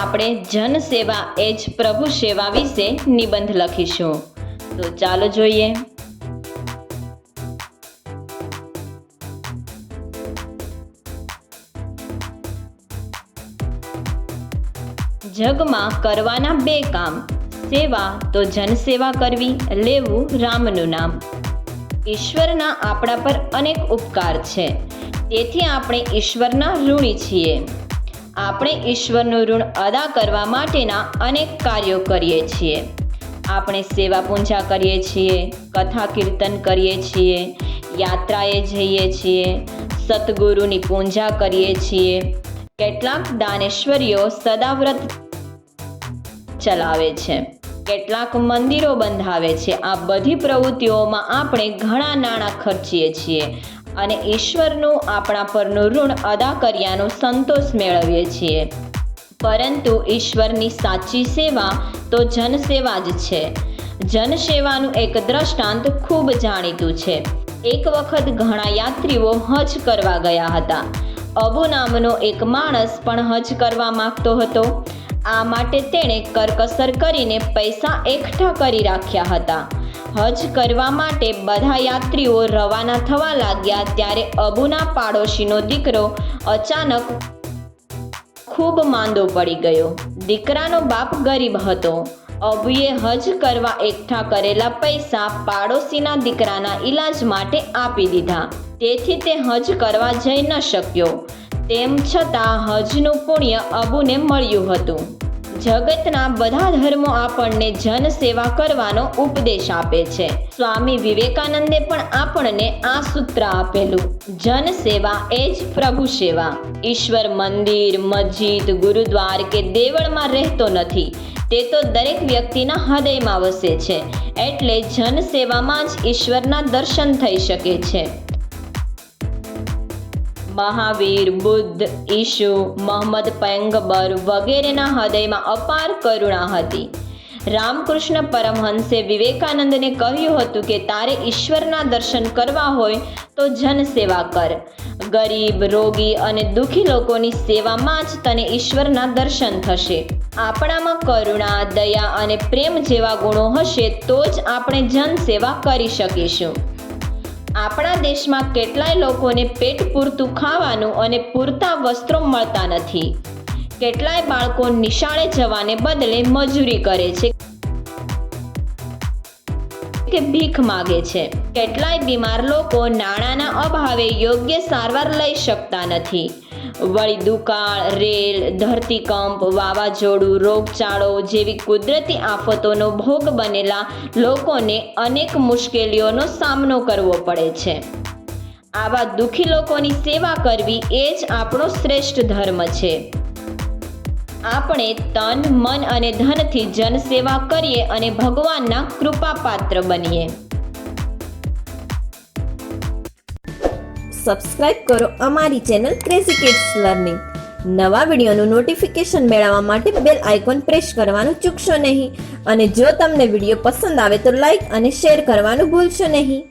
આપણે જન સેવા એ જ પ્રભુ સેવા વિશે નિબંધ લખીશું. તો ચાલો જોઈએ. જગમાં કરવાના બે કામ, સેવા તો જનસેવા કરવી, લેવું રામનું નામ. ઈશ્વરના આપણા પર અનેક ઉપકાર છે, તેથી આપણે ઈશ્વરના ઋણી છીએ. આપણે ઈશ્વરનું ઋણ અદા કરવા માટેના અનેક કાર્યો કરીએ છીએ. આપણે સેવા પૂજા કરીએ છીએ, કથા કીર્તન કરીએ છીએ, યાત્રાએ જઈએ છીએ, સતગુરુની પૂજા કરીએ છીએ. કેટલાક દાનેશ્વરીઓ સદાવ્રત ચલાવે છે, કેટલાક મંદિરો બંધાવે છે. આ બધી પ્રવૃત્તિઓમાં આપણે ઘણા નાણાં ખર્ચીએ છીએ અને ઈશ્વરનું આપણા પરનું ઋણ અદા કર્યાનો સંતોષ મેળવીએ છીએ. પરંતુ ઈશ્વરની સાચી સેવા તો જનસેવા જ છે. જનસેવાનું એક દ્રષ્ટાંત ખૂબ જાણીતું છે. એક વખત ઘણા યાત્રીઓ હજ કરવા ગયા હતા. અબુ નામનો એક માણસ પણ હજ કરવા માંગતો હતો. આ માટે તેણે કરકસર કરીને પૈસા એકઠા કરી રાખ્યા હતા. હજ કરવા માટે બધા યાત્રીઓ રવાના થવા લાગ્યા ત્યારે અબુના પાડોશીનો દીકરો અચાનક ખૂબ માંદો પડી ગયો. દીકરાનો બાપ ગરીબ હતો. અબુએ હજ કરવા એકઠા કરેલા પૈસા પાડોશીના દીકરાના ઈલાજ માટે આપી દીધા. તેથી તે હજ કરવા જઈ ન શક્યો. તેમ છતાં હજનું પુણ્ય અબુને મળ્યું હતું. જગતના બધા ધર્મો આપણને જન સેવા કરવાનો ઉપદેશ આપે છે. સ્વામી વિવેકાનંદે પણ આપણને આ સૂત્ર આપેલું, જન સેવા એ જ પ્રભુ સેવા. ઈશ્વર મંદિર, મસ્જિદ, ગુરુદ્વાર કે દેવળમાં રહેતો નથી, તે તો દરેક વ્યક્તિના હૃદયમાં વસે છે. એટલે જન સેવામાં જ ઈશ્વરના દર્શન થઈ શકે છે. મહાવીર, બુદ્ધ, ઈસુ, મોહમ્મદ પયગંબર વગેરેના હૃદયમાં અપાર કરુણા હતી. રામકૃષ્ણ પરમહંસે વિવેકાનંદને કહ્યું હતું કે તારે ઈશ્વરના દર્શન કરવા હોય તો જનસેવા કર. ગરીબ, રોગી અને દુઃખી લોકોની સેવામાં જ તને ઈશ્વરના દર્શન થશે. આપણામાં કરુણા, દયા અને પ્રેમ જેવા ગુણો હશે તો જ આપણે જનસેવા કરી શકીશું. આપણા દેશમાં કેટલાય લોકોને પેટ પૂરતું ખાવાનું અને પૂરતા વસ્ત્રો મળતા નથી. કેટલાય બાળકો નિશાળે જવાને બદલે મજૂરી કરે છે કે ભીખ માગે છે. કેટલાય બીમાર લોકો નાણાંના અભાવે યોગ્ય સારવાર લઈ શકતા નથી. વળી દુકાળ, રેલ, ધરતીકંપ, વાવાઝોડું, રોગચાળો જેવી કુદરતી આફતોનો ભોગ બનેલા લોકોને અનેક મુશ્કેલીઓનો સામનો કરવો પડે છે. આવા દુઃખી લોકોની સેવા કરવી એ જ આપણો શ્રેષ્ઠ ધર્મ છે. આપણે તન, મન અને ધનથી જનસેવા કરીએ અને ભગવાનના કૃપાપાત્ર બનીએ. સબસ્ક્રાઇબ કરો અમારી ચેનલ ક્રેઝી કિડ્સ લર્નિંગ. નવા વિડીયોનું નોટિફિકેશન મેળવવા માટે બેલ આઇકોન પ્રેસ કરવાનું ચૂકશો નહીં. અને જો તમને વિડીયો પસંદ આવે તો લાઈક અને શેર કરવાનું ભૂલશો નહીં.